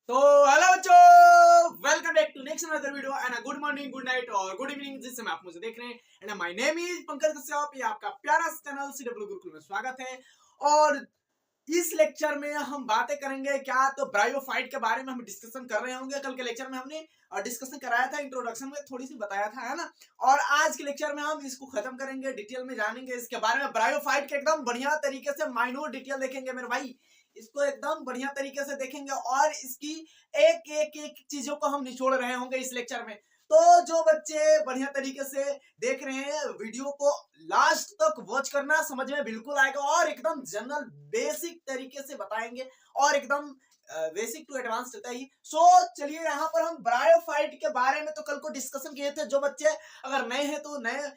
तो हेलो बच्चों, welcome back to next another video and good morning, good night और good evening जिस समय आप मुझे देख रहे हैं। And my name is Pankaj Kashyap. ये आपका प्यारा चैनल सीडब्ल्यू गुरुकुल में स्वागत है। और इस लेक्चर में हम बातें करेंगे क्या, तो ब्रायोफाइट के बारे में हम डिस्कशन कर रहे होंगे। कल के लेक्चर में हमने डिस्कशन कराया था, इंट्रोडक्शन में थोड़ी सी बताया था, है ना। और आज के लेक्चर में हम इसको खत्म करेंगे, डिटेल में जानेंगे इसके बारे में। ब्रायोफाइट के एकदम बढ़िया तरीके से माइन्यूट डिटेल देखेंगे मेरे भाई, इसको एकदम बढ़िया तरीके से देखेंगे और इसकी एक एक एक चीजों को हम निचोड़ रहे होंगे इस लेक्चर में। तो जो बच्चे बढ़िया तरीके से देख रहे हैं वीडियो को लास्ट तक वॉच करना, समझ में बिल्कुल आएगा और एकदम जनरल बेसिक तरीके से बताएंगे और एकदम बेसिक टू एडवांस रहता है। सो चलिए यहाँ पर हम ब्रायोफाइट के बारे में तो कल को डिस्कशन किए थे। जो बच्चे अगर नए हैं तो नए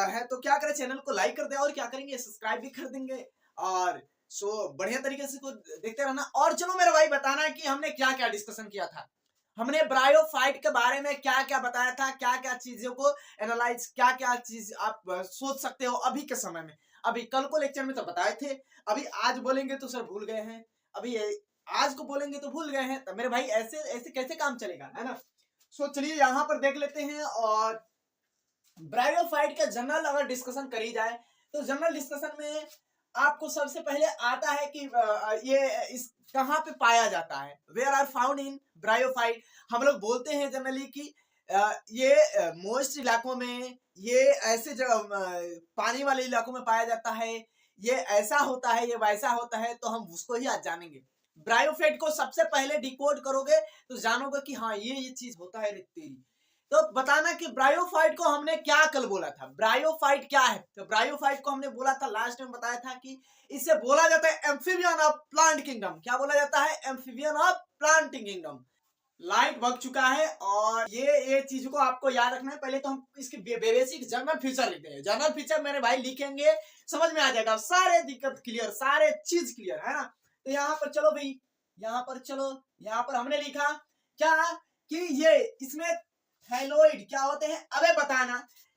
है तो क्या करें, चैनल को लाइक कर दे और क्या करेंगे, सब्सक्राइब भी कर देंगे और बढ़िया तरीके से को देखते रहना। और चलो मेरे भाई बताना है कि हमने क्या क्या डिस्कशन किया था। हमने ब्रायोफाइट के बारे में क्या क्या बताया था, क्या क्या चीजों को एनालाइज, क्या क्या चीज आप सोच सकते हो अभी के समय में। अभी कल को लेक्चर में तो बताए थे, अभी आज बोलेंगे तो सर भूल गए हैं, अभी आज को बोलेंगे तो भूल गए हैं। तो मेरे भाई ऐसे ऐसे कैसे काम चलेगा, है ना। सो चलिए यहाँ पर देख लेते हैं। और ब्रायोफाइट का जनरल अगर डिस्कशन करी जाए तो जनरल डिस्कशन में आपको सबसे पहले आता है कि ये इस कहाँ पे पाया जाता है, where are found in bryophyte. हम लोग बोलते हैं जनरली कि ये मोस्ट इलाकों में, ये ऐसे जगह पानी वाले इलाकों में पाया जाता है, ये ऐसा होता है, ये वैसा होता है। तो हम उसको ही आज जानेंगे। ब्रायोफाइट को सबसे पहले डिकोड करोगे तो जानोगे कि हाँ ये चीज होता है रे तेरी। तो बताना कि ब्रायोफाइट को हमने क्या कल बोला था, ब्रायोफाइट क्या है। तो ब्रायोफाइट को हमने बोला था, लास्ट में बताया था कि इसे बोला जाता है एम्फीबियन ऑफ प्लांट किंगडम। क्या बोला जाता है, amphibian of plant kingdom. Light भग चुका है और ये चीज को आपको याद रखना है। पहले तो हम इसके बेसिक जनरल फीचर लिखते हैं। जनरल फीचर मेरे भाई लिखेंगे, समझ में आ जाएगा, सारे दिक्कत क्लियर, सारे चीज क्लियर, है ना। तो यहाँ पर चलो भाई, यहाँ पर चलो, यहाँ पर हमने लिखा क्या कि ये इसमें थैलोइड क्या होते हैं। अबे बताना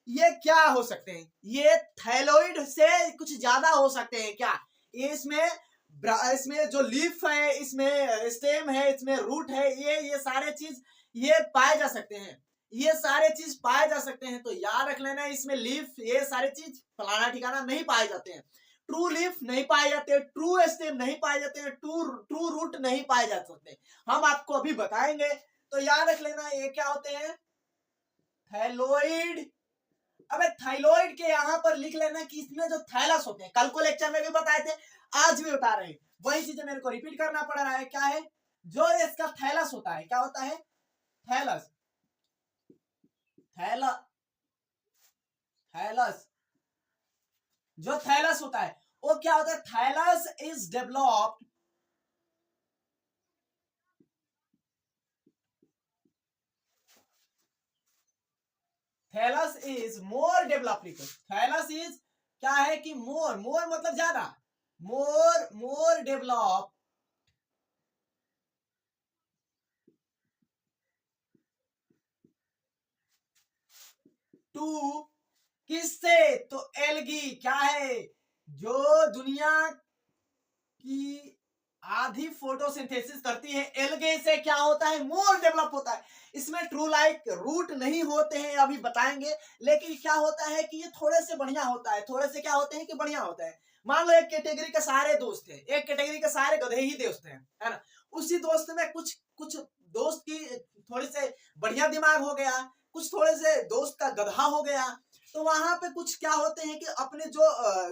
ये क्या हो सकते हैं, ये थैलोइड से कुछ ज्यादा हो सकते हैं क्या। ये इसमें जो लीफ है, इसमें स्टेम है, इसमें रूट है, ये सारे चीज ये पाए जा सकते हैं, ये सारे चीज पाए जा सकते हैं। तो याद रख लेना, इसमें लीफ ये सारे चीज फलाना ठिकाना नहीं पाए जाते हैं। ट्रू लीफ नहीं पाए जाते, ट्रू स्टेम नहीं पाए जाते हैं, ट्रू रूट नहीं पाए जा सकते। हम आपको अभी बताएंगे। तो याद रख लेना ये क्या होते हैं, थैलोइड। अबे थाइलॉइड के यहाँ पर लिख लेना कि इसमें जो थैलस होते हैं, कल को लेक्चर में भी बताए थे, आज भी बता रहे हैं, वही चीजें मेरे को रिपीट करना पड़ रहा है। क्या है, जो इसका थैलस होता है, क्या होता है, थैलस, थैला थैलस, जो थैलस होता है वो क्या होता है, thallus is developed, thallus is more developed. Thallus is क्या है कि मोर, मोर मतलब ज्यादा, मोर डेवलप टू, किससे, तो एल्गी। क्या है, जो दुनिया की आधी फोटोसिंथेसिस करती है, एल्गे से क्या होता है, मोर डेवलप होता है। इसमें ट्रू लाइक रूट नहीं होते हैं, अभी बताएंगे। लेकिन क्या होता है कि ये थोड़े से बढ़िया होता है, थोड़े से क्या होते हैं कि बढ़िया होता है। मान लो एक कैटेगरी के सारे दोस्त हैं, एक कैटेगरी के सारे गधे ही दोस्त हैं, है ना। उसी दोस्त में कुछ कुछ दोस्त की थोड़ी से बढ़िया दिमाग हो गया, कुछ थोड़े से दोस्त का गधा हो गया। तो वहां पे कुछ क्या होते हैं कि अपने जो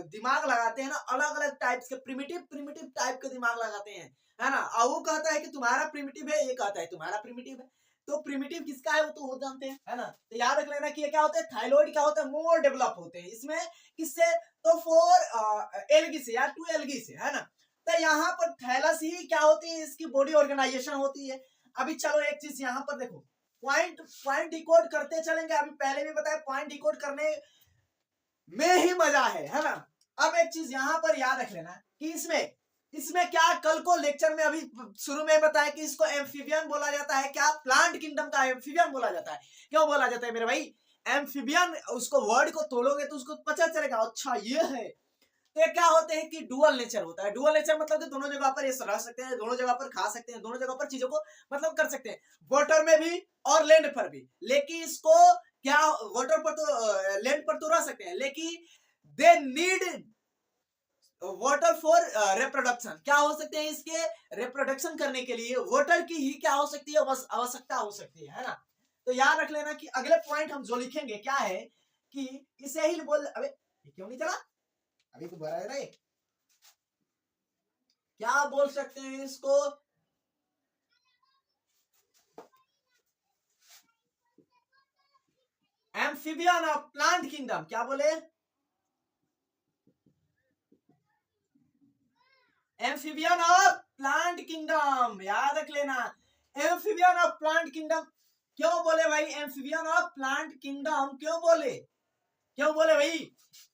दिमाग लगाते हैं ना, अलग अलग टाइप्स के प्रिमिटिव टाइप के दिमाग लगाते हैं, है ना। और वो कहता है कि तुम्हारा प्रिमिटिव है, ये कहता है तुम्हारा प्रिमिटिव है। तो प्रिमिटिव किसका है वो तो वो जानते हैं, है ना। तो याद रख लेना कि ये क्या होता है, थाइलॉइड क्या होता है, मोर डेवलप होते हैं इसमें। किससे, तो फोर एल्गी से या टू एल्गी से, है ना। तो यहाँ पर थैलस ही क्या होती है, इसकी बॉडी ऑर्गेनाइजेशन होती है। अभी चलो एक चीज यहाँ पर देखो, पॉइंट पॉइंट डिकोड करते चलेंगे। अभी पहले भी बताया, पॉइंट डिकोड करने में ही मजा है ना। अब एक चीज यहां पर याद रख लेना कि इसमें क्या, कल को लेक्चर में अभी शुरू में बताया कि इसको एम्फीबियन बोला जाता है। क्या, प्लांट किंगडम का एम्फीबियन बोला जाता है। क्यों बोला जाता है मेरे भाई, एम्फीबियन, उसको वर्ड को तोड़ोगे तो उसको पता चलेगा अच्छा ये है। तो ये क्या होते हैं कि डुअल नेचर होता है। डुअल नेचर मतलब कि दोनों जगह पर ये रह सकते हैं, दोनों जगह पर खा सकते हैं, दोनों जगह पर चीजों को मतलब कर सकते हैं, वाटर में भी और लैंड पर भी। लेकिन इसको क्या, वाटर पर तो लैंड पर तो रह सकते हैं, लेकिन they need water for reproduction. क्या हो सकते हैं, इसके रिप्रोडक्शन करने के लिए वाटर की ही क्या हो सकती है, बस आवश्यकता हो सकती है ना। तो याद रख लेना कि अगले पॉइंट हम जो लिखेंगे क्या है कि इसे ही बोल, अबे ये क्यों नहीं चला, अभी तो भरा है रे, क्या बोल सकते हैं इसको, एम्फीबियन ऑफ प्लांट किंगडम। क्या बोले, एम्फीबियन ऑफ प्लांट किंगडम, याद रख लेना। एम्फीबियन ऑफ प्लांट किंगडम क्यों बोले भाई, एम्फीबियन ऑफ प्लांट किंगडम क्यों बोले, क्यों बोले भाई।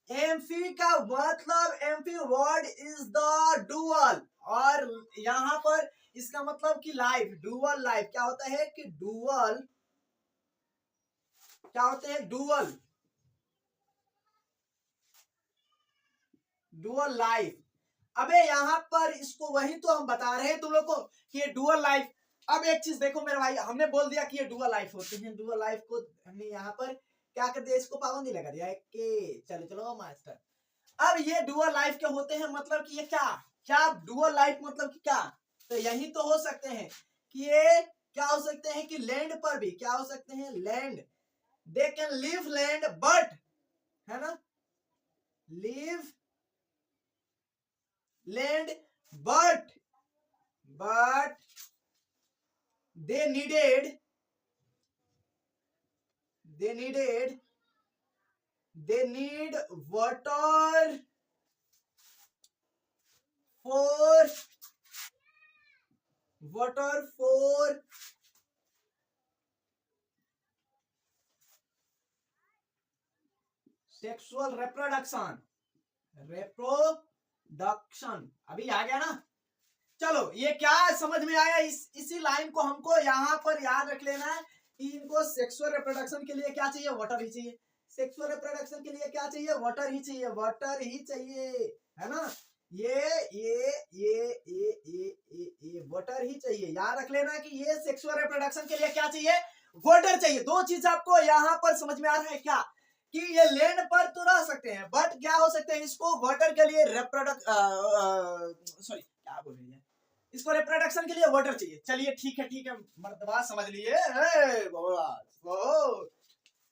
एम्फी का मतलब, amphi word is the dual, और यहां पर इसका मतलब कि लाइफ, डुअल लाइफ। क्या होता है कि डुअल, क्या होते हैं डुअल, डुअल लाइफ। अबे यहाँ पर इसको वही तो हम बता रहे हैं तुम लोग को कि ये डुअल लाइफ। अब एक चीज देखो मेरे भाई, हमने बोल दिया कि ये डुअल लाइफ होते हैं, डुअल लाइफ को हमने यहाँ पर क्या कर दिया, इसको पाबंदी लगा दिया कि चलो चलो मास्टर। अब ये डुअल लाइफ के होते हैं, मतलब कि ये क्या, क्या डुअल लाइफ मतलब कि क्या, तो यही तो हो सकते हैं कि ये क्या हो सकते हैं कि लैंड पर भी क्या हो सकते हैं, land, they can live land but, है ना, live land but, but they needed they needed they need water for water for sexual reproduction, reproduction अभी आ गया ना। चलो ये क्या समझ में आया, इसी लाइन को हमको यहाँ पर याद रख लेना है कि इनको सेक्सुअल रिप्रोडक्शन के लिए क्या चाहिए, वाटर ही चाहिए। सेक्सुअल रिप्रोडक्शन के लिए क्या चाहिए, वाटर ही चाहिए, वाटर ही चाहिए, है ना। ये वाटर ही चाहिए। याद रख लेना कि ये सेक्सुअल रिप्रोडक्शन के लिए क्या चाहिए, वाटर चाहिए। दो चीज आपको यहाँ पर समझ में आ रहा है क्या, कि ये लैंड पर तो रह सकते हैं, बट क्या हो सकते हैं, इसको वाटर के लिए रिप्रोडक्ट सॉरी क्या बोल रही है, इसको रिप्रोडक्शन के लिए वाटर चाहिए। चलिए ठीक है मर्दबा समझ लिए,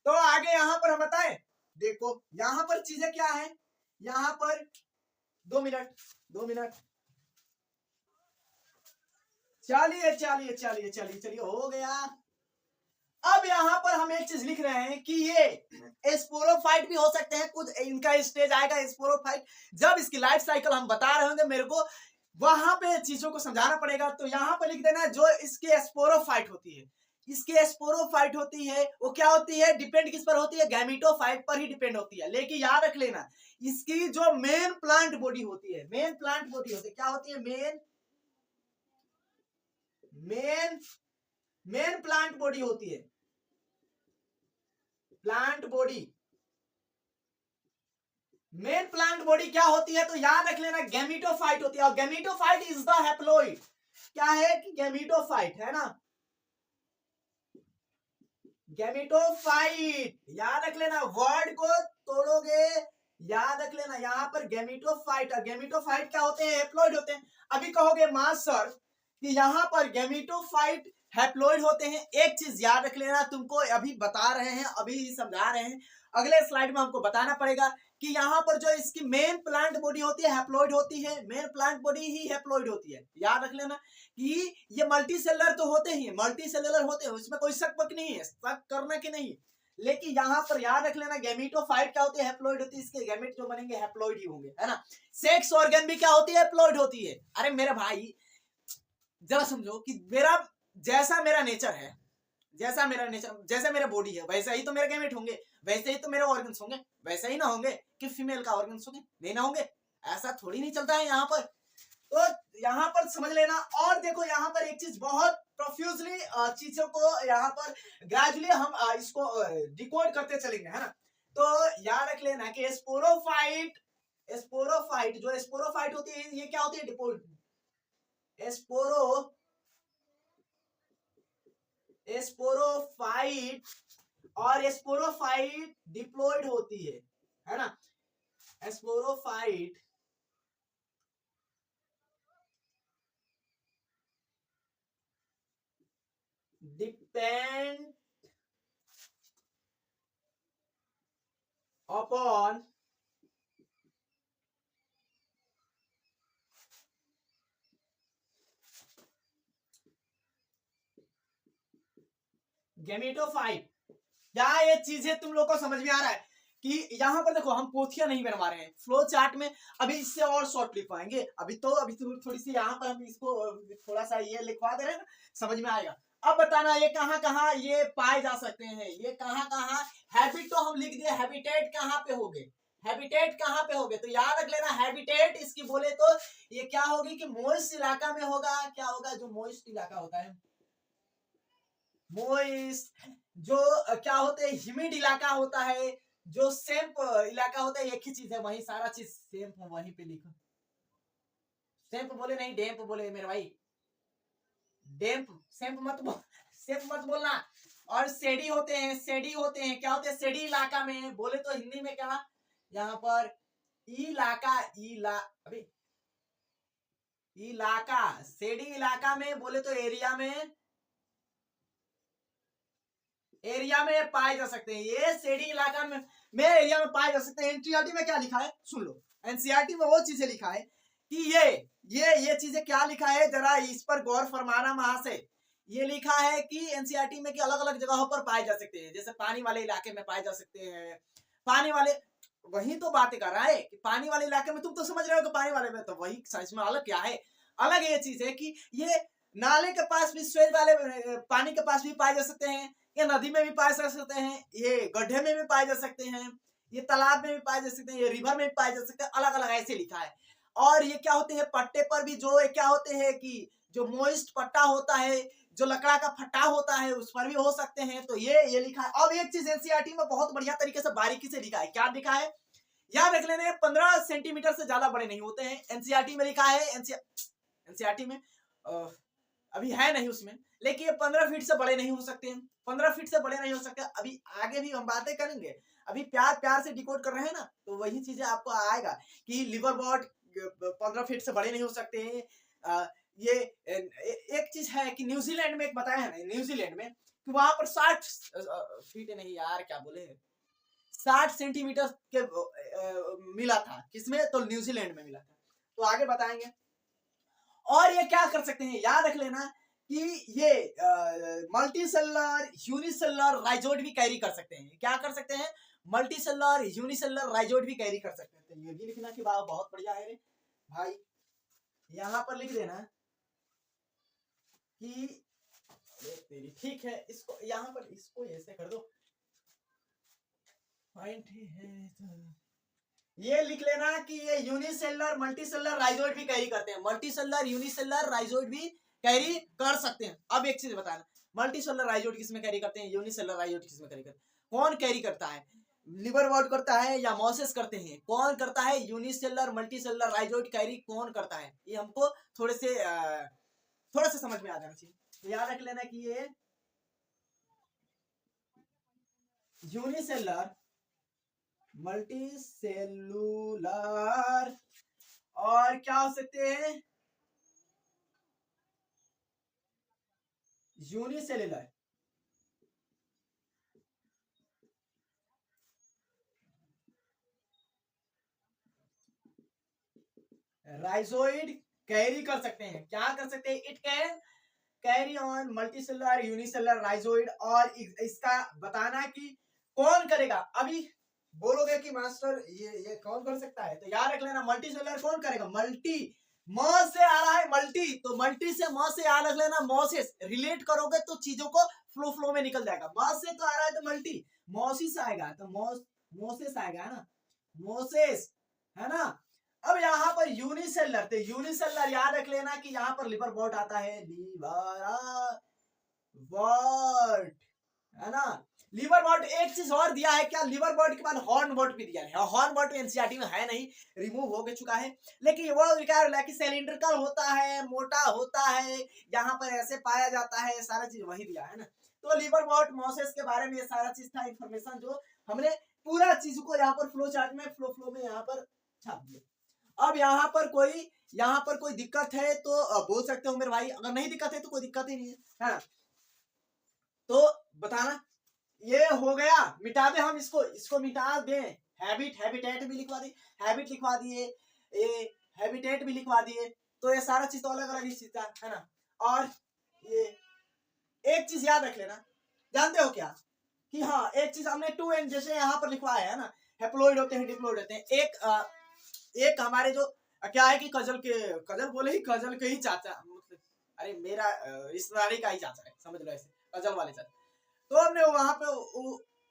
तो आगे यहाँ पर हम बताएं, देखो यहाँ पर चीजें क्या है, यहाँ पर 2 मिनट चलिए हो गया। अब यहाँ पर हम एक चीज लिख रहे हैं कि ये स्पोरोफाइट भी हो सकते हैं, कुछ इनका स्टेज आएगा स्पोरोफाइट, जब इसकी लाइफ साइकिल हम बता रहे होंगे, मेरे को वहां पे चीजों को समझाना पड़ेगा। तो यहाँ पर लिख देना जो इसके स्पोरोफाइट होती है, इसके स्पोरोफाइट होती है, वो क्या होती है, डिपेंड किस पर होती है, गैमेटोफाइट पर ही डिपेंड होती है। लेकिन याद रख लेना इसकी जो मेन प्लांट बॉडी होती है, मेन प्लांट बॉडी होती है, क्या होती है, मेन प्लांट बॉडी होती है, plant body, main plant body क्या होती है, तो याद रख लेना गैमेटोफाइट होती है। और गैमेटोफाइट इज द हैप्लॉइड, क्या है कि गैमेटोफाइट, है ना, गैमेटोफाइट। याद रख लेना, वर्ड को तोड़ोगे, याद रख लेना यहाँ पर गैमेटोफाइट, और गैमेटोफाइट क्या होते हैं, हैप्लॉइड होते हैं। अभी कहोगे मास्टर कि यहाँ पर गैमेटोफाइट हैप्लॉइड होते हैं, एक चीज याद रख लेना, तुमको अभी बता रहे हैं, अभी ही समझा रहे हैं, अगले स्लाइड में हमको बताना पड़ेगा कि यहाँ पर जो इसकी मेन प्लांट बॉडी होती है हैप्लॉइड होती है, मेन प्लांट बॉडी ही हैप्लॉइड होती है। याद रख लेना कि ये मल्टी सेलुलर तो होते ही, मल्टी सेलुलर होते हैं, उसमें कोई शक पक नहीं है, शक करना कि नहीं। लेकिन यहाँ पर याद रख लेना गैमेटोफाइट क्या होती है, हैप्लॉइड होती है, इसके गैमेट जो बनेंगे हैप्लॉइड ही होंगे, है ना। सेक्स ऑर्गन भी क्या होती है, हैप्लॉइड होती है। अरे मेरे भाई जरा समझो कि जैसा मेरा नेचर है, जैसा मेरा नेचर, जैसे मेरा बॉडी है, वैसा ही तो मेरे गैमेट होंगे, वैसे ही तो मेरे ऑर्गन्स होंगे, वैसे ही ना होंगे कि फीमेल का ऑर्गन्स होंगे, नहीं ना होंगे, ऐसा थोड़ी नहीं चलता है यहाँ पर। तो यहाँ पर समझ लेना। और देखो यहाँ पर एक चीज बहुत प्रोफ्यूजली चीजों को यहाँ पर ग्रेजुअली हम इसको डिकोड करते चलेंगे, है ना। तो याद रख लेना कि स्पोरोफाइट स्पोरोफाइट, जो स्पोरोफाइट होती है ये क्या होती है? स्पोरोफाइट, और स्पोरोफाइट डिप्लॉयड होती है ना? Sporophyte depend upon gametophyte. क्या ये चीजें तुम लोग को समझ में आ रहा है कि यहाँ पर देखो हम पोथियां नहीं बनवा रहे हैं फ्लो चार्ट में, अभी इससे और शॉर्ट लिखवाएंगे। अभी थोड़ी सी यहाँ पर हम इसको थोड़ा सा ये लिखवा दे रहे हैं ना, समझ में आएगा। अब बताना ये कहाँ कहाँ ये पाए जा सकते हैं, ये कहाँ कहाँ। हैबिट तो हम लिख दिए, हैबिटेट कहाँ पे हो गए? हैबिटेट कहाँ पे हो गए? तो याद रख लेना, हैबिटेट इसकी बोले तो ये क्या होगी कि मोइस्ट इलाका में होगा। क्या होगा? जो मोइस्ट इलाका होता है, मोइस्ट, जो क्या होते हैं ह्यूमिड इलाका होता है, जो सेम्प इलाका होता है, एक ही चीज है, वही सारा चीज सेम्प वहीं पे लिखो। सेम्प बोले नहीं, डेम्प बोले मेरे भाई, डेम्प, सेम्प मत बोल, सेम्प मत बोलना। और सेडी होते हैं, सेडी होते हैं, क्या होते हैं? सेडी इलाका में बोले तो हिंदी में क्या, यहाँ पर इलाका, अभी इलाका, सेडी इलाका में बोले तो एरिया में पाए जा सकते हैं। ये सेडी इलाका में एरिया में पाए जा सकते हैं। एनसीईआरटी में क्या लिखा है सुन लो, एनसीईआरटी में वो चीजें लिखा है कि ये चीजें क्या लिखा है, जरा इस पर गौर फरमाना वहां से। ये लिखा है कि एनसीईआरटी में कि अलग अलग जगहों पर पाए जा सकते हैं, जैसे पानी वाले इलाके में पाए जा सकते हैं। पानी वाले, वही तो बातें कर रहा है कि पानी वाले इलाके में, तुम तो समझ रहे हो कि पानी वाले में, तो वही साइंस में अलग क्या है? अलग ये चीज है कि ये नाले के पास भी, स्वेज वाले पानी के पास भी पाए जा सकते हैं, ये नदी में भी पाए जा सकते हैं, ये गड्ढे में भी पाए जा सकते हैं, ये तालाब में भी पाए जा सकते हैं, ये रिवर में भी पाए जा सकते हैं। अलग अलग ऐसे लिखा है। और ये क्या होते हैं? पट्टे पर भी जो क्या होते हैं कि जो मोइस्ट पट्टा होता है, जो लकड़ा का फट्टा होता है, उस पर भी हो सकते हैं। तो ये लिखा है। अब एक चीज एनसीईआरटी में बहुत बढ़िया तरीके से बारीकी से लिखा है। क्या लिखा है? याद रख लेना, 15 सेंटीमीटर से ज्यादा बड़े नहीं होते हैं। एनसीईआरटी में लिखा है, एनसीईआरटी में अभी है नहीं उसमें, लेकिन ये 15 फीट से बड़े नहीं हो सकते हैं। 15 फीट से बड़े नहीं हो सकते। अभी आगे भी हम बातें करेंगे, अभी प्यार प्यार से डिकोड कर रहे हैं ना, तो वही चीजें आपको आएगा कि लिवर बॉट 15 फीट से बड़े नहीं हो सकते हैं। ये एक चीज है कि न्यूजीलैंड में एक बताया है, न्यूजीलैंड में कि वहां पर 60 फीट नहीं यार, क्या बोले, 60 सेंटीमीटर के मिला था। किसमें? तो न्यूजीलैंड में मिला था। तो आगे बताएंगे। और ये क्या कर सकते हैं, याद रख लेना कि ये मल्टी सेलुलर यूनिसेलुलर राइजोइड भी कैरी कर सकते हैं। क्या कर सकते हैं? मल्टी सेलुलर यूनिसेलुलर राइजोइड भी कैरी कर सकते हैं। तो ये भी लिखना कि बहुत बढ़िया है रे भाई। यहां पर लिख देना कि तेरी ठीक है, इसको यहां पर इसको ऐसे कर दो, पॉइंट है तो ये लिख लेना कि ये यूनिसेलुलर मल्टीसेलुलर राइजोइड भी कैरी करते हैं। मल्टीसेलुलर यूनिसेलुलर राइजोइड भी कैरी कर सकते हैं। अब एक चीज बताना, मल्टीसेलुलर राइजोइड किसमें कैरी करते हैं, यूनिसेलुलर राइजोइड किसमें कैरी करते हैं? कौन कैरी करता है? लिवर वॉर्ड करता है या मॉसेस करते हैं? कौन करता है? यूनिसेलुलर मल्टीसेलुलर राइजोइड कैरी कौन करता है? ये हमको थोड़े से समझ में आ जाना चाहिए। तो याद रख लेना कि ये यूनिसेलुलर मल्टीसेलुलर और क्या हो सकते हैं? यूनिसेलुलर राइजोइड कैरी कर सकते हैं। क्या कर सकते हैं? It can carry on multicellular unicellular rhizoid. और इसका बताना कि कौन करेगा। अभी बोलोगे कि मास्टर ये कौन कर सकता है, तो याद रख लेना मल्टीसेलुलर कौन करेगा? मल्टी, म से आ रहा है मल्टी, तो मल्टी से म से याद रख लेना, मोसेस रिलेट करोगे तो चीजों को फ्लो में निकल जाएगा। म से तो आ रहा है तो मल्टी, मोसिस आएगा तो मोसेस आएगा ना, मोसेस, है ना। अब यहाँ पर यूनिसेलुलर, तो यूनिसेलुलर याद रख लेना कि यहाँ पर लिवर वॉट आता है, लिवर वॉट, है ना। लिवर बर्ड एक चीज और दिया है क्या, लिवर बर्ड के बाद हॉर्न बर्ड भी दिया है। हॉर्न बर्ड एनसीईआरटी में है नहीं, रिमूव हो चुका है, लेकिन वो क्या है कि सिलिंड्रिकल होता है, मोटा होता है, यहाँ पर ऐसे पाया जाता है, सारा चीज वही दिया है ना। तो लिवर बर्ड मॉसेस के बारे में ये सारा चीज था, इंफॉर्मेशन जो हमने पूरा चीज को यहाँ पर फ्लो चार्ट में फ्लो में यहाँ पर छाप दिया। अब यहाँ पर कोई दिक्कत है तो बोल सकते हो मेरे भाई, अगर नहीं दिक्कत है तो कोई दिक्कत ही नहीं है ना। तो बताना, ये हो गया, मिटा दे हम इसको मिटा दे। हैबिटेट भी लिखवा दिए, हैबिट लिखवा दिए, ये हैबिटेट भी लिखवा दिए। तो ये सारा चीज तो अलग अलग ही चीज था, है ना। और ये एक चीज याद रख लेना, जानते हो क्या कि हाँ एक चीज हमने 2n जैसे यहाँ पर लिखवाया है ना, हैप्लॉइड होते हैं, डिप्लॉइड होते हैं। एक हमारे जो क्या है कि कजल के ही चाचा, मतलब अरे मेरा रिश्तेदारी का ही चाचा है, समझ लो ऐसे, कजल वाले चाचा। तो हमने वहां पे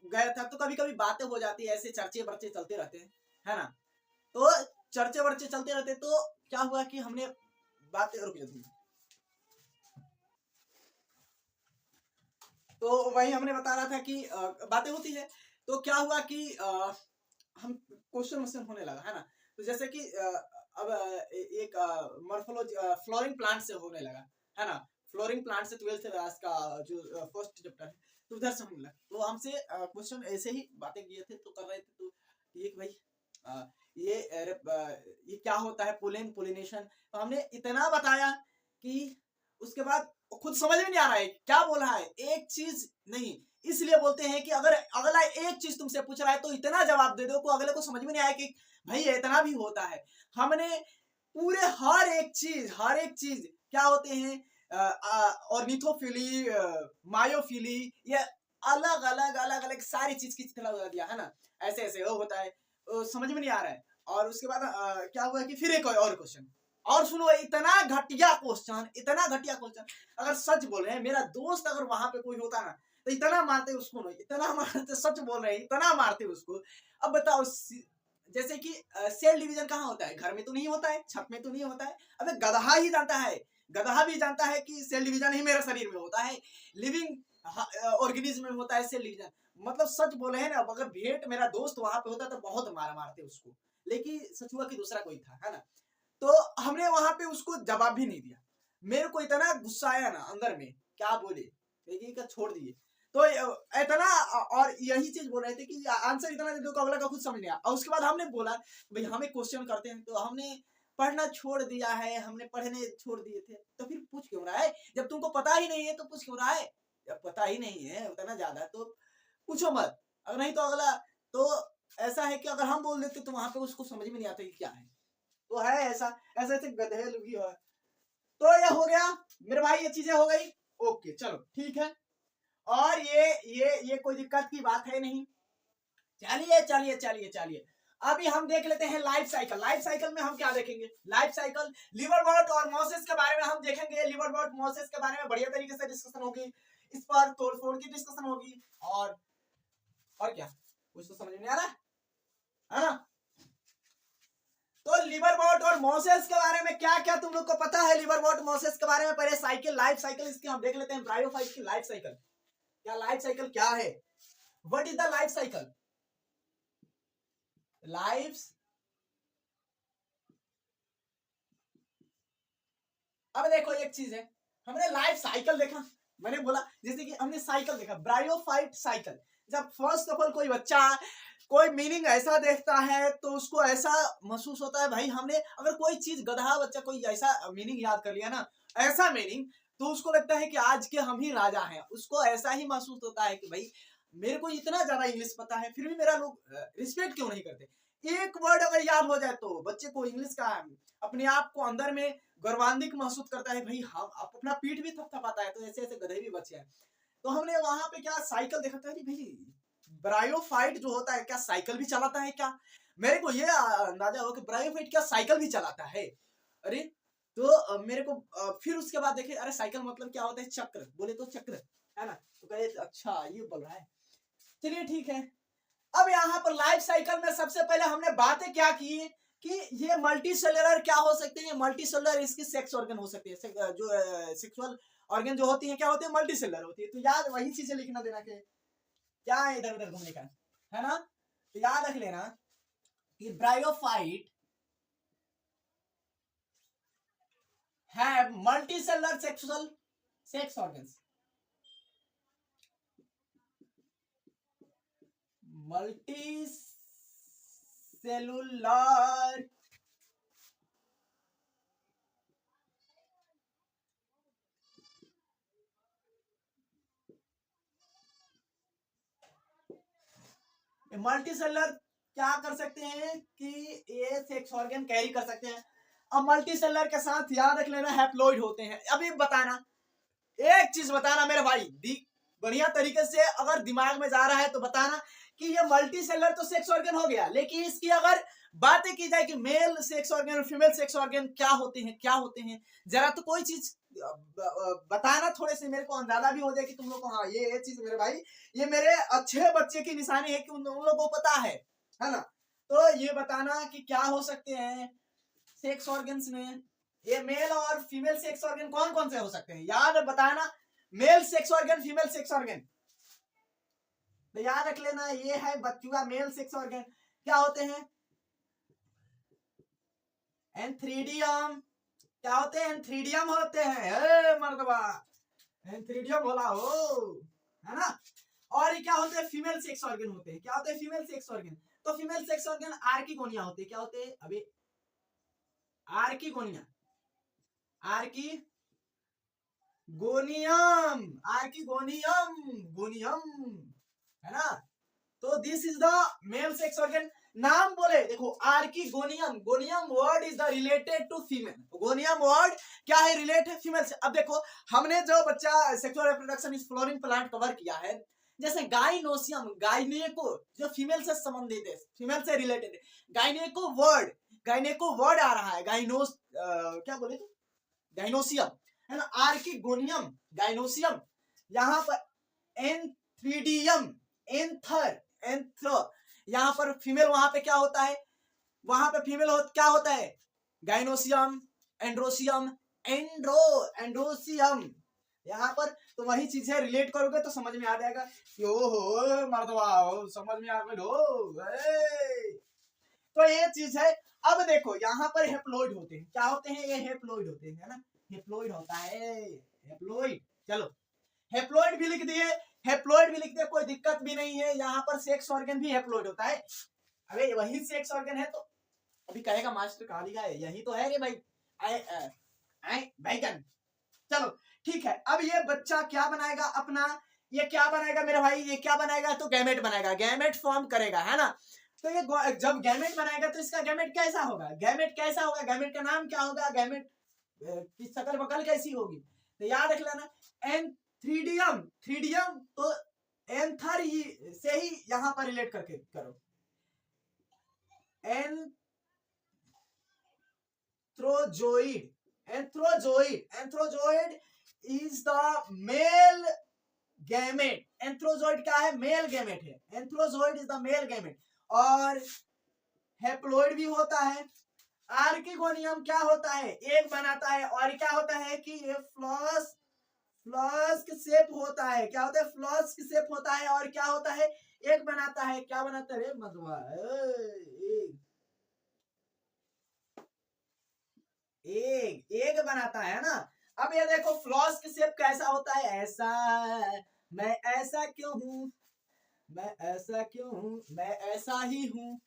गया था, तो कभी कभी बातें हो जाती है, ऐसे चर्चे वर्चे चलते रहते हैं, है ना। तो चर्चे वर्चे चलते रहते, तो क्या हुआ कि हमने बातें, रुक जाती, तो वही हमने बता रहा था कि बातें होती है। तो क्या हुआ कि हम क्वेश्चन वोश्चन होने लगा, है ना। तो जैसे कि अब एक मॉर्फोलॉजी फ्लोरिंग प्लांट से होने लगा, है ना। फ्लोरिंग प्लांट से 12th क्लास का जो फर्स्ट चैप्टर है, तो उधर से होने लगा। तो हमसे क्वेश्चन ऐसे ही बातें किए थे, तो कर रहे थे। तो ये भाई ये क्या होता है, पोलिनेशन। तो हमने इतना बताया कि उसके बाद खुद समझ में नहीं आ रहा है क्या बोल रहा है, एक चीज नहीं। इसलिए बोलते हैं कि अगर अगला एक चीज तुमसे पूछ रहा है तो इतना जवाब दे दो को अगले को समझ में नहीं आया कि भाई इतना भी होता है। हमने पूरे हर एक चीज क्या होते हैं, ऑर्निथोफिली, मायोफिली, ये अलग अलग सारी चीज की तरह दिया है ना। ऐसे ऐसे वो होता है, समझ में नहीं आ रहा है। और उसके बाद क्या हुआ कि फिर एक और क्वेश्चन, और सुनो, इतना घटिया क्वेश्चन, अगर सच बोल रहे हैं, मेरा दोस्त अगर वहां पे कोई होता ना तो इतना मारते उसको, नहीं इतना मारते, सच बोल रहे हैं, इतना मारते उसको। अब बताओ, जैसे कि सेल डिवीजन कहाँ होता है, घर में तो नहीं होता है, छत में तो नहीं होता है। अबे गधा ही जानता है, गधा भी जानता है कि सेल डिवीजन ही मेरे शरीर में होता है, लिविंग ऑर्गेनिज्म में होता है सेल डिवीजन। मतलब सच बोले हैं ना, अगर भेंट मेरा दोस्त वहां पे होता तो बहुत मारते उसको, लेकिन सच हुआ कि दूसरा कोई था, है ना। तो हमने वहां पे उसको जवाब भी नहीं दिया। मेरे को इतना गुस्सा आया ना अंदर में, क्या बोले, लेकिन का छोड़ दिए। तो इतना, और यही चीज बोल रहे थे कि आंसर इतना दे दो को अगला का खुद समझ नहीं आया। और उसके बाद हमने बोला भाई हमें क्वेश्चन करते हैं, तो हमने पढ़ना छोड़ दिया है, हमने पढ़ने छोड़ दिए थे। तो फिर पूछ क्यों रहा है, जब तुमको पता ही नहीं है तो पूछ क्यों रहा है। जब पता ही नहीं है उतना ज्यादा तो पूछो मत, अगर नहीं तो अगला, तो ऐसा है कि अगर हम बोल देते तो वहां पे उसको समझ में नहीं आता कि क्या है। तो है ऐसा, ऐसे ऐसे गधे लोग ही है। तो ये हो गया मेरे भाई, ये चीजें हो गई, ओके चलो ठीक है। और ये कोई दिक्कत की बात है नहीं। चलिए अभी हम देख लेते हैं लाइफ साइकिल। लाइफ साइकिल में हम क्या देखेंगे, लाइफ साइकिल लिवर बर्ड और मोसेस के बारे में हम देखेंगे। लिवर बर्ड मोसेस के बारे में बढ़िया तरीके से डिस्कशन होगी, इस पर तोड़ फोड़ की डिस्कशन होगी। और क्या, कुछ तो समझ में नहीं आ रहा है ना। तो लिवर बर्ड और मोसेस के बारे में क्या क्या तुम लोग को पता है, लिवर बर्ड मोसेस के बारे में। पहले साइकिल, लाइफ साइकिल इसकी हम देख लेते हैं, ब्रायोफाइट की लाइफ साइकिल। क्या लाइफ साइकिल क्या है, what is the life cycle. Life, अब देखो एक चीज है, हमने लाइफ साइकिल देखा, मैंने बोला जैसे कि हमने साइकिल देखा, ब्रायोफाइट साइकिल। जब फर्स्ट ऑफ ऑल कोई बच्चा कोई मीनिंग ऐसा देखता है तो उसको ऐसा महसूस होता है, भाई हमने अगर कोई चीज, गधा बच्चा कोई ऐसा मीनिंग याद कर लिया ना, ऐसा मीनिंग, तो उसको लगता है कि आज के हम ही राजा हैं। उसको ऐसा ही महसूस होता है कि भाई मेरे को इतना ज्यादा इंग्लिश पता है, फिर भी मेरा लोग रिस्पेक्ट क्यों नहीं करते। एक वर्ड अगर याद हो जाए तो बच्चे को इंग्लिश का अपने आप को अंदर में गर्वान्वित महसूस करता है, भाई हम अपना पीठ भी थपथपाता है। तो ऐसे ऐसे गधे भी बच्चे हैं। तो हमने वहां पे क्या साइकिल देखा था, भाई ब्रायोफाइट जो होता है क्या साइकिल भी चलाता है क्या। मेरे को ये अंदाजा हो कि ब्रायोफाइट क्या साइकिल भी चलाता है। अरे तो मेरे को फिर उसके बाद देखे, अरे साइकिल मतलब क्या होता है, चक्र, बोले तो चक्र, है ना। तो कहे अच्छा ये बोल रहा है, चलिए ठीक है। अब यहाँ पर लाइफ साइकिल में सबसे पहले हमने बातें क्या की कि ये मल्टी सेलुलर क्या हो सकते हैं, मल्टी सेलुलर इसकी सेक्स ऑर्गन हो सकती है, जो सेक्सुअल ऑर्गन जो होती है क्या होती है, मल्टी सेलुलर होती है। तो याद वही चीजें लिखना देना के क्या है इधर उधर घूमने का, है ना। तो याद रख लेना कि bryophyte have multicellular sexual sex organs, multi cellular multicellular क्या कर सकते हैं कि ये सेक्स ऑर्गन कैरी कर सकते हैं। अब मल्टीसेलुलर के साथ याद रख लेना हैप्लॉइड होते हैं। अभी बताना, एक चीज बताना मेरे भाई, बढ़िया तरीके से अगर दिमाग में जा रहा है तो बताना कि ये मल्टी सेलर तो सेक्स ऑर्गन हो गया, लेकिन इसकी अगर बातें की जाए कि मेल सेक्स ऑर्गन और फीमेल सेक्स ऑर्गन क्या होते हैं, क्या होते हैं, जरा तो कोई चीज बताना, थोड़े से मेरे को अंदाजा भी हो जाए कि तुम लोग को हाँ ये चीज मेरे भाई, ये मेरे अच्छे बच्चे की निशानी है कि उन लोगों को पता है ना। तो ये बताना कि क्या हो सकते हैं सेक्स ऑर्गन्स में, ये मेल और फीमेल सेक्स ऑर्गन कौन कौन से हो सकते हैं, याद बताना। Mail sex organ, female sex organ, तो याद रख लेना ये है बच्चुआ मेल सेक्स ऑर्गन। क्या होते हैं, एंथ्रीडियम, क्या होते हैं, एंथ्रीडियम होते हैं मर्दबा, एंथ्रीडियम होला हो, है ना। और ये क्या होते हैं, फीमेल सेक्स ऑर्गन होते हैं। क्या होते हैं फीमेल सेक्स ऑर्गन, तो फीमेल सेक्स ऑर्गन आर्किगोनिया होते हैं। क्या होते हैं, अभी archegonia, archi gonium, archegonium, gonium, है ना। तो this is the male sex organ. नाम बोले देखो, archegonium, gonium word is the related to female, gonium word क्या है, रिलेटेड फीमेल से। अब देखो हमने जो बच्चा sexual reproduction is flowering plant cover किया है, जैसे गाइनोसियम, गाइनेको जो फीमेल से संबंधित है, फीमेल से रिलेटेड है, गाइनेको वर्ड, गाइनेको वर्ड आ रहा है, गाइनोस क्या बोले तो गाइनोसियम, है ना। आर्किगोनियम, गाइनोसियम, यहाँ पर एंथ्रीडियम, एंथर, एंथ्रो, यहाँ पर फीमेल, वहां पे क्या होता है, वहां पे फीमेल क्या होता है, गाइनोसियम, एंड्रोसियम, एंड्रोसियम, यहाँ पर तो वही चीजें रिलेट करोगे तो समझ में आ जाएगा कि ओहो मर्दवा समझ में आ गए। तो ये चीज है। अब देखो यहाँ पर हेप्लॉइड होते हैं, क्या होते हैं, ये हेप्लॉइड होते हैं, है ना, हेप्लॉइड होता है, हेप्लॉइड। चलो हेप्लॉइड भी लिख दिए, हेप्लॉइड भी लिख दिए, कोई दिक्कत भी नहीं है। यहाँ पर सेक्स ऑर्गन भी हेप्लॉइड होता है। अरे वही सेक्स ऑर्गन है तो अभी कहेगा मास्टर कहा लिखा है, यही तो है रे भाई, बैगन। चलो ठीक है, अब ये बच्चा क्या बनाएगा अपना, ये क्या बनाएगा मेरे भाई, ये क्या बनाएगा, तो गैमेट बनाएगा, गैमेट फॉर्म करेगा, है ना। तो ये जब गैमेट बनाएगा तो इसका गैमेट कैसा होगा, गैमेट कैसा होगा, गैमेट का नाम क्या होगा, गैमेट की शकल बकल कैसी होगी, तो याद रख लेना एंथ्रीडियम, थ्रीडियम तो एंथर ही से ही यहां पर रिलेट करके करो, एंथ्रोजोइड, एंथ्रोजोइड, एंथ्रोजोइड इज द मेल गैमेट, एंथ्रोजोइड क्या है, मेल गैमेट है, एंथ्रोजोइड इज द मेल गैमेट। और हेप्लॉइड भी होता है। आर्किगोनियम क्या होता है, एक बनाता है, और क्या होता है कि ये फ्लास्क शेप होता है, क्या होता है, फ्लास्क शेप होता है, और क्या होता है, एक बनाता है, क्या बनाता है मधुआ, एक बनाता है ना। अब ये देखो फ्लास्क शेप कैसा होता है, ऐसा, मैं ऐसा क्यों हूं, मैं ऐसा क्यों हूं, मैं ऐसा ही हूं,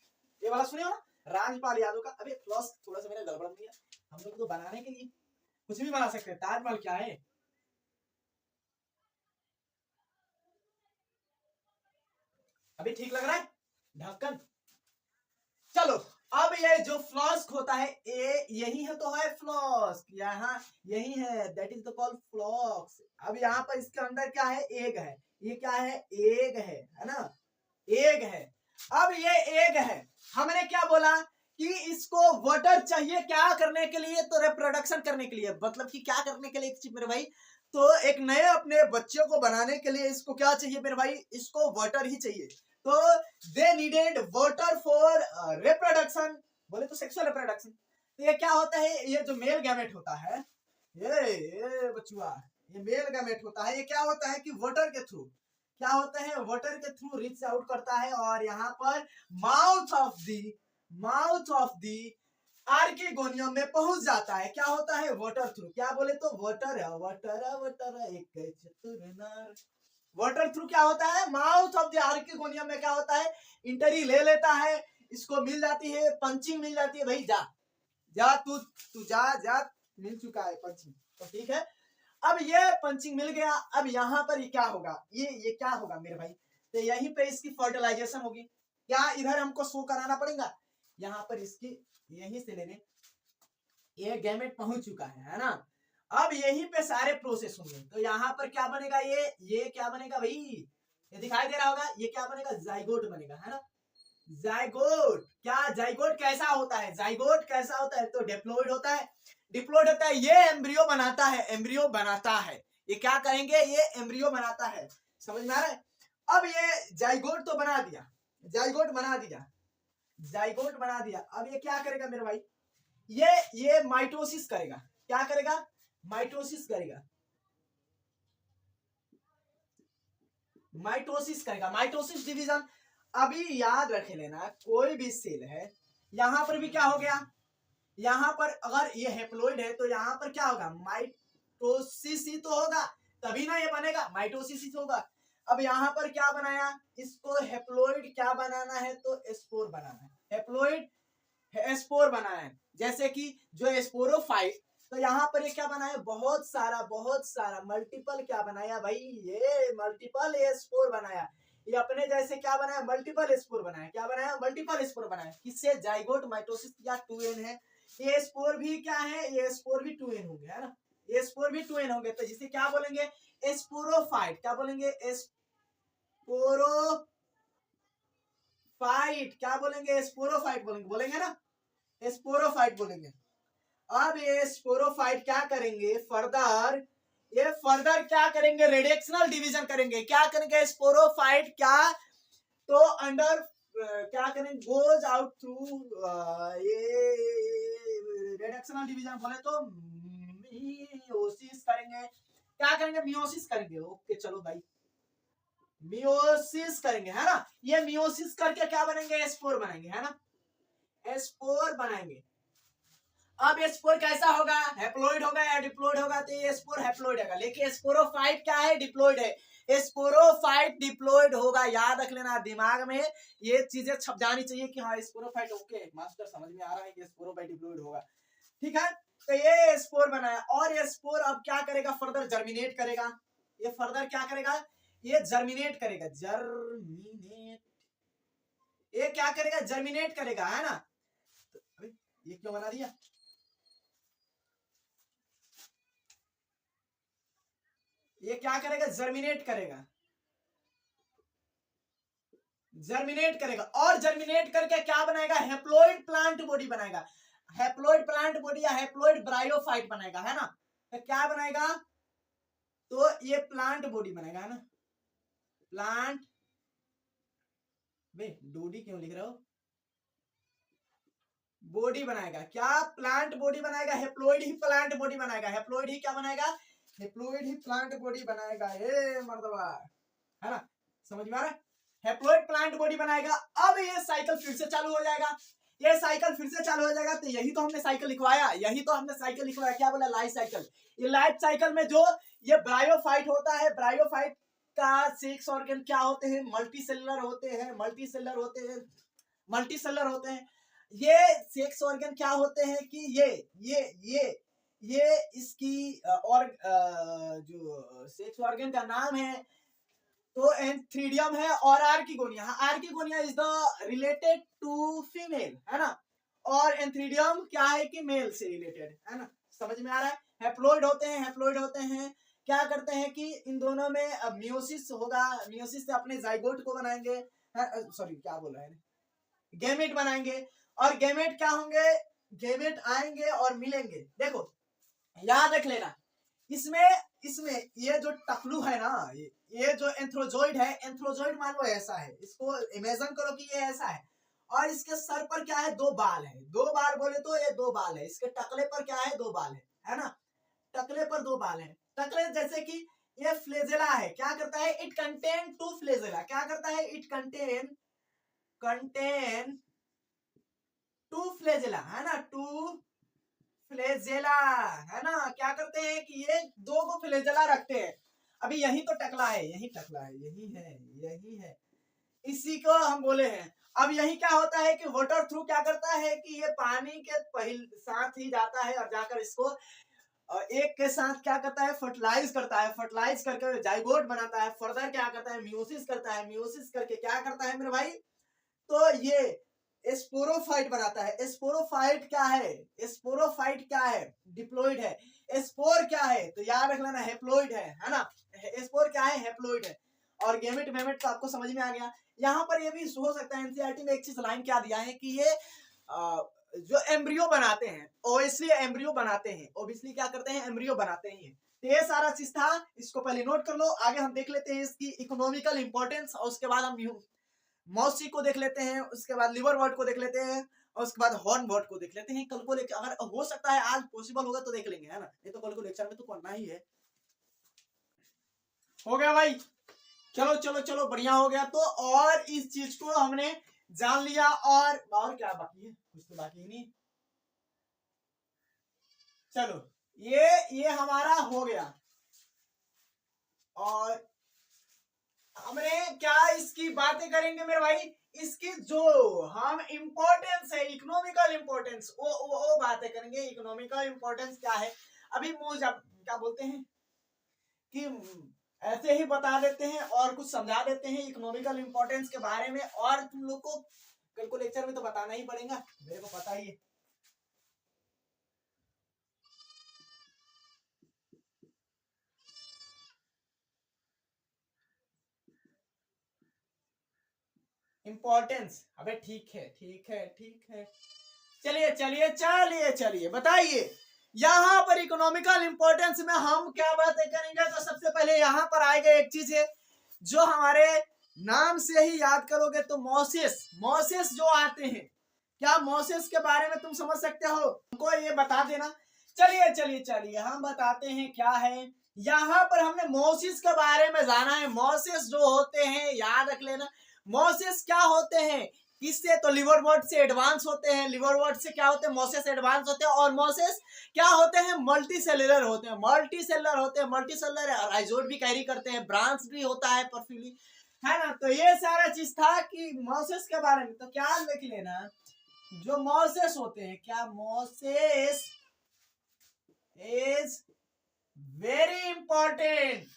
ये वाला सुने हो ना, राजपाल यादव का। अबे फ्लास्क थोड़ा सा मेरा गड़बड़ नहीं है, हम लोग तो बनाने के लिए कुछ भी बना सकते हैं, ताजमहल क्या है। अभी ठीक लग रहा है ढक्कन। चलो अब ये जो फ्लास्क होता है, ये यही है तो है फ्लास्क, यहाँ यही है, that is the called flask. अब यहाँ पर इसके अंदर क्या है, एग है, ये क्या है, एग है ना, एग है। अब ये एग है, हमने क्या बोला कि इसको वाटर चाहिए क्या करने के लिए, तो रिप्रोडक्शन करने के लिए, मतलब कि क्या करने के लिए मेरे भाई, तो एक नए अपने बच्चे को बनाने के लिए इसको क्या चाहिए मेरे भाई, इसको वाटर ही चाहिए। तो they needed water for reproduction, बोले तो सेक्सुअल रिप्रोडक्शन। तो ये क्या होता है, ये जो मेल गैमेट होता है, ये बचुआ, ये मेल गैमेट होता है, ये क्या होता है कि वाटर के थ्रू क्या होता है, वाटर के थ्रू रीच आउट करता है और यहाँ पर माउथ ऑफ दी आर्किगोनियम में पहुंच जाता है। क्या होता है, वाटर थ्रू, क्या बोले तो वाटर एक चतुर नर, वाटर थ्रू क्या होता है, माउथ ऑफ द आर्किगोनियम में क्या होता है, इंटरी ले लेता है, इसको मिल जाती है, पंचिंग मिल जाती है, भाई जा जा तू जा जा, मिल चुका है पंचिंग, तो ठीक है। अब ये पंचिंग मिल गया, अब यहाँ पर ये क्या होगा, ये क्या होगा मेरे भाई, तो यहीं पे इसकी फर्टिलाइजेशन होगी। क्या इधर हमको शो कराना पड़ेगा, यहाँ पर इसकी यहीं से लेने, ये गैमेट पहुंच चुका है ना। अब यहीं पे सारे प्रोसेस होंगे, तो यहाँ पर क्या बनेगा, ये क्या बनेगा भाई, ये दिखाई दे रहा होगा, ये क्या बनेगा, जाइगोट बनेगा, है ना। जाइगोट, क्या जाइगोट कैसा होता है, जाइगोट कैसा होता है, तो डिप्लॉइड होता है, डिप्लॉइड होता है, ये एम्ब्रियो बनाता है, एम्ब्रियो बनाता है, ये क्या कहेंगे, ये एम्ब्रियो बनाता है, समझ में आ रहा है। अब ये जाइगोट तो बना दिया, जाइगोट बना दिया, जाइगोट बना दिया, अब ये क्या करेगा मेरे भाई, ये माइटोसिस करेगा, क्या करेगा, माइटोसिस करेगा, माइटोसिस करेगा, माइटोसिस डिवीजन। अभी याद रख लेना, कोई भी सेल है, यहां पर भी क्या हो गया, यहां पर अगर ये हेप्लोइड है तो यहां पर क्या होगा, माइटोसिस ही तो होगा, तभी ना ये बनेगा, माइटोसिस ही होगा। अब यहां पर क्या बनाया, इसको हेप्लोइड क्या बनाना है, तो स्पोर बनाना है, हेप्लोइड स्पोर बनाना है, जैसे कि जो स्पोरोफाइट, तो यहाँ पर ये क्या बनाया, बहुत सारा मल्टीपल क्या बनाया भाई, ये मल्टीपल स्पोर बनाया, ये अपने जैसे क्या बनाया, मल्टीपल स्पोर बनाया, क्या बनाया, मल्टीपल स्पोर बनाया, किससे, जाइगोट माइटोसिस या 2n है, ये स्पोर भी क्या है, ये स्पोर भी 2n होंगे, है ना, ये स्पोर भी 2n होंगे, तो जिसे क्या बोलेंगे, स्पोरोफाइट, क्या बोलेंगे, स्पोरोफाइट, क्या बोलेंगे, स्पोरोफाइट बोलेंगे, बोलेंगे ना, स्पोरोफाइट बोलेंगे। अब ये स्पोरोफाइट क्या करेंगे, फर्दर क्या करेंगे, रेडिएक्शनल डिवीजन करेंगे, क्या करेंगे, स्पोरोफाइट क्या, तो अंडर क्या करेंगे, गोज आउट थ्रू, ये रेडिएक्शनल डिवीजन बोले तो मियोसिस करेंगे, क्या करेंगे, मियोसिस करेंगे, ओके चलो भाई, मियोसिस करेंगे, है ना, ये मियोसिस करके क्या बनेंगे, स्पोर बनाएंगे, है ना, स्पोर बनाएंगे। अब ये स्पोर कैसा होगा, हैप्लॉइड होगा या डिप्लॉइड होगा, तो ये स्पोर हैप्लॉइड होगा, लेकिन स्पोरोफाइट क्या है, डिप्लॉइड है, स्पोरोफाइट डिप्लॉइड होगा, याद रख लेना, दिमाग में ये चीजें छप जानी चाहिए कि हाँ स्पोरोफाइट, ओके मास्टर समझ में आ रहा है कि स्पोरोफाइट डिप्लॉइड होगा, ठीक है। तो ये स्पोर बनाया, और ये स्पोर अब क्या करेगा, फर्दर जर्मिनेट करेगा, ये फर्दर क्या करेगा, ये जर्मिनेट करेगा, जर्मिनेट, ये क्या करेगा, जर्मिनेट करेगा, है ना, ये क्यों बना दिया, ये क्या करेगा, जर्मिनेट करेगा, जर्मिनेट करेगा, और जर्मिनेट करके क्या बनाएगा, हैप्लॉइड प्लांट बॉडी बनाएगा, हैप्लॉइड प्लांट बॉडी या हैप्लॉइड ब्रायोफाइट बनाएगा, है ना, तो क्या बनाएगा, तो ये प्लांट बॉडी बनाएगा, है ना, प्लांट, बे डोडी क्यों लिख रहे हो, बॉडी बनाएगा, क्या प्लांट बॉडी बनाएगा, हैप्लॉइड ही प्लांट बॉडी बनाएगा, हैप्लॉइड ही क्या बनाएगा, हैप्लॉइड ही प्लांट बॉडी बनाएगा, ए मर्दबा, है ना, समझ में आ रहा है, हैप्लॉइड प्लांट बॉडी बनाएगा। अब ये साइकिल फिर से चालू हो जाएगा, ये साइकिल फिर से चालू हो जाएगा, तो यही तो हमने साइकिल लिखवाया, यही तो हमने साइकिल लिखवाया, क्या बोला, लाइफ साइकिल। ये लाइफ साइकिल में जो ये ब्रायोफाइट होता है, ब्रायोफाइट का सेक्स ऑर्गन क्या होते हैं, मल्टीसेलुलर होते हैं, मल्टीसेलुलर होते हैं, मल्टीसेलुलर होते हैं। ये सेक्स ऑर्गन क्या होते हैं कि ये इसकी और जो सेक्स ऑर्गन का नाम है तो एंथ्रीडियम है, और archegonia, archegonia is the related to female, है ना, और एंथ्रीडियम क्या है कि मेल से रिलेटेड, है ना, समझ में आ रहा है। हैप्लॉइड होते हैं, हैप्लॉइड होते हैं, क्या करते हैं कि इन दोनों में मियोसिस होगा, मियोसिस से अपने जाइगोट को बनाएंगे, सॉरी क्या बोल रहा है, गैमेट बनाएंगे, और गैमेट क्या होंगे, गैमेट आएंगे और मिलेंगे। देखो याद रख लेना, इसमें ये जो टकलू है ना, ये जो एंथ्रोजोइड है, एंथ्रोजोइड मान लो ऐसा है, इसको इमेजिन करो कि ये ऐसा है, और इसके सर पर क्या है, दो बाल है, दो बाल बोले तो ये दो बाल है, इसके टकले पर क्या है, दो बाल है ना, टकले पर दो बाल है, टकले जैसे कि ये फ्लेजेला है, क्या करता है, इट कंटेन टू फ्लेजेला, क्या करता है, इट कंटेन टू फ्लेजेला, है ना, टू फ्लेजेला, है ना, क्या करते हैं कि ये दो को फ्लेजेला रखते हैं। अभी यही तो टकला है, यही टकला है, यही है, इसी को हम बोले हैं। अब यही क्या होता है कि वाटर थ्रू क्या करता है कि ये पानी के साथ ही जाता है और जाकर इसको एक के साथ क्या करता है, फर्टिलाइज करता है, फर्टिलाइज करके जाइगोट बनाता है, फर्दर क्या करता है, म्यूसिस करता है, म्यूसिस करके क्या करता है मेरे भाई, तो ये स्पोरोफाइट बनाता है। स्पोरोफाइट क्या है, स्पोरोफाइट क्या है, डिप्लॉइड है। स्पोर क्या है, तो याद रख लेना, हेप्लॉइड है ना, स्पोर क्या है, हेप्लॉइड है। और गेमेट मेमेट तो आपको समझ में आ गया। यहाँ पर ये भी हो सकता है, एनसीईआरटी में एक चीज लाइन क्या दिया है कि ये जो एम्ब्रियो बनाते हैं, ओबियसली एम्ब्रियो बनाते हैं, ओबियसली क्या करते हैं, एम्ब्रियो बनाते हैं। तो ये सारा चीज था, इसको पहले नोट कर लो। आगे हम देख लेते हैं इसकी इकोनॉमिकल इंपॉर्टेंस, और उसके बाद हम मौसी को देख लेते हैं, उसके बाद लिवर वर्ड को देख लेते हैं, और उसके बाद हॉर्न वर्ड को देख लेते हैं। कल को लेकर अगर हो सकता है आज पॉसिबल होगा तो देख लेंगे, है ना, ये तो कल को लेक्चर में तो करना ही है। हो गया भाई, चलो चलो चलो, बढ़िया हो गया। तो और इस चीज को हमने जान लिया, और क्या बाकी है, कुछ तो बाकी नहीं। चलो ये हमारा हो गया। और हमने क्या इसकी बातें करेंगे मेरे भाई, इसकी जो हम इंपॉर्टेंस है, इकोनॉमिकल इंपॉर्टेंस, वो बातें करेंगे। इकोनॉमिकल इंपॉर्टेंस क्या है, अभी मुझे क्या बोलते हैं कि ऐसे ही बता देते हैं और कुछ समझा देते हैं इकोनॉमिकल इंपॉर्टेंस के बारे में, और तुम लोग को कल को लेक्चर में तो बताना ही पड़ेगा, मेरे को पता ही है। इंपॉर्टेंस, अबे ठीक है ठीक है ठीक है, चलिए चलिए चलिए चलिए बताइए। यहाँ पर इकोनॉमिकल इंपॉर्टेंस में हम क्या बातें करेंगे, तो सबसे पहले यहाँ पर आएगा एक चीज है जो हमारे नाम से ही याद करोगे, तो मोसेस, मोसेस जो आते हैं, क्या मोसेस के बारे में तुम समझ सकते हो, हमको ये बता देना। चलिए चलिए चलिए हम बताते हैं क्या है। यहाँ पर हमने मोसेस के बारे में जाना है। मोसेस जो होते हैं याद रख लेना, मोसेस क्या होते हैं, किससे, तो लिवर वर्ड से एडवांस होते हैं। लिवर वर्ड से क्या होते हैं, मोसेस एडवांस होते हैं। और मोसेस क्या होते हैं, मल्टी सेलुलर होते हैं, मल्टी सेलुलर होते हैं, मल्टी सेलुलर राइजोट भी कैरी करते हैं, ब्रांच भी होता है परफ्यूली, है ना। तो ये सारा चीज था कि मोसेस के बारे में। तो क्या लिख लेना, जो मोसेस होते हैं, क्या मोसेस इज वेरी इंपॉर्टेंट,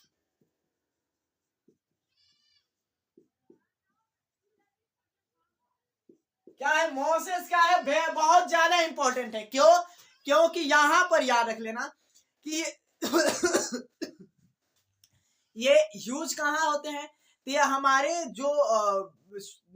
क्या है, मोसेस क्या है, बहुत ज्यादा इंपॉर्टेंट है। क्यों, क्योंकि यहां पर याद रख लेना कि ये यूज कहाँ होते हैं, तो ये हमारे जो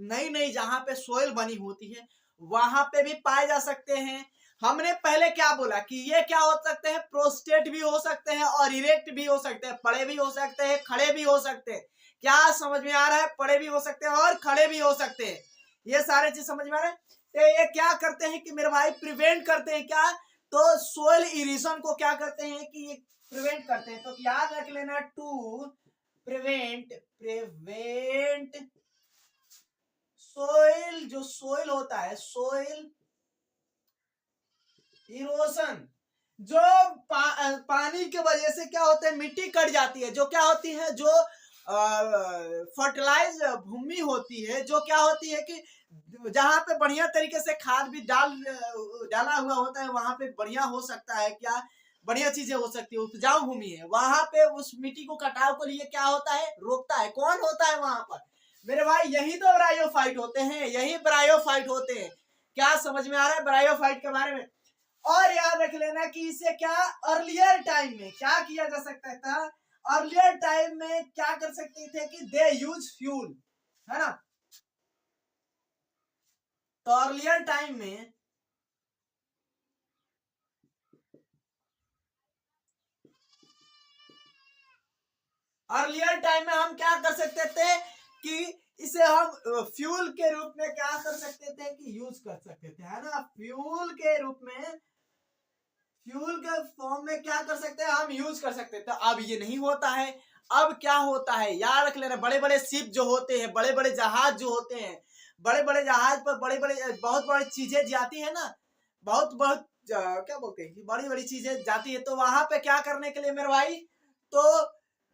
नई नई जहां पे सोइल बनी होती है वहां पे भी पाए जा सकते हैं। हमने पहले क्या बोला कि ये क्या हो सकते हैं, प्रोस्टेट भी हो सकते हैं, और इरेक्ट भी हो सकते हैं, पड़े भी हो सकते हैं, खड़े भी हो सकते हैं। क्या समझ में आ रहा है, पड़े भी हो सकते हैं और खड़े भी हो सकते हैं, ये सारे चीज समझ में आ रहे हैं। तो ये क्या करते हैं कि मेरे भाई प्रिवेंट करते हैं, क्या, तो सोइल इरोजन को क्या करते हैं कि ये प्रिवेंट करते हैं। तो याद रख लेना, टू प्रिवेंट सोइल, जो सोइल होता है, सोइल इरोशन, जो पानी की वजह से क्या होता है, मिट्टी कट जाती है, जो क्या होती है, जो फर्टिलाइज भूमि होती है, जो क्या होती है कि जहां पे बढ़िया तरीके से खाद भी डाला हुआ होता है, वहां पे बढ़िया हो सकता है, क्या बढ़िया चीजें हो सकती है, उपजाऊ भूमि है, वहां पे उस मिट्टी को कटाव के लिए क्या होता है, रोकता है। कौन होता है वहां पर, मेरे भाई यही तो ब्रायोफाइट होते हैं, यही ब्रायोफाइट होते हैं। क्या समझ में आ रहा है ब्रायोफाइट के बारे में। और याद रख लेना कि इसे क्या अर्लियर टाइम में क्या किया जा सकता था, अर्लियर टाइम में क्या कर सकते थे कि दे यूज फ्यूल, है ना। तो अर्लियर टाइम में हम क्या कर सकते थे कि इसे हम फ्यूल के रूप में क्या कर सकते थे कि यूज कर सकते थे, है ना। फ्यूल के रूप में, फ्यूल के फॉर्म में क्या कर सकते हैं हम, यूज कर सकते हैं। तो अब ये नहीं होता है, अब क्या होता है याद रख लेना, बड़े बड़े शिप जो होते हैं, बड़े बड़े जहाज जो होते हैं, बड़े बड़े जहाज पर बड़े बड़े बहुत बड़ी चीजें जाती है ना, बहुत बहुत क्या बोलते हैं कि बड़ी बड़ी चीजें जाती है, तो वहां पे क्या करने के लिए मेरे भाई,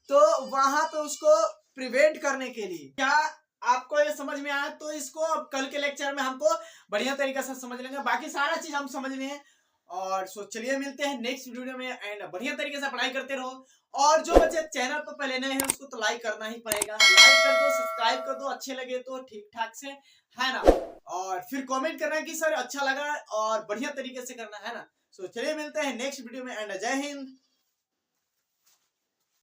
तो वहां पे उसको प्रिवेंट करने के लिए, क्या आपको ये समझ में आया? तो इसको अब कल के लेक्चर में हमको बढ़िया तरीके से समझ लेंगे, बाकी सारा चीज हम समझ लिए हैं। और सो चलिए मिलते हैं नेक्स्ट वीडियो में, एंड बढ़िया तरीके से पढ़ाई करते रहो। और जो बच्चे चैनल पर पहले नए हैं उसको तो लाइक करना ही पड़ेगा, लाइक कर दो, सब्सक्राइब कर दो, अच्छे लगे तो ठीक ठाक से, है ना। और फिर कमेंट करना है कि सर अच्छा लगा और बढ़िया तरीके से करना है ना। सो चलिए मिलते हैं नेक्स्ट वीडियो में, एंड जय हिंद।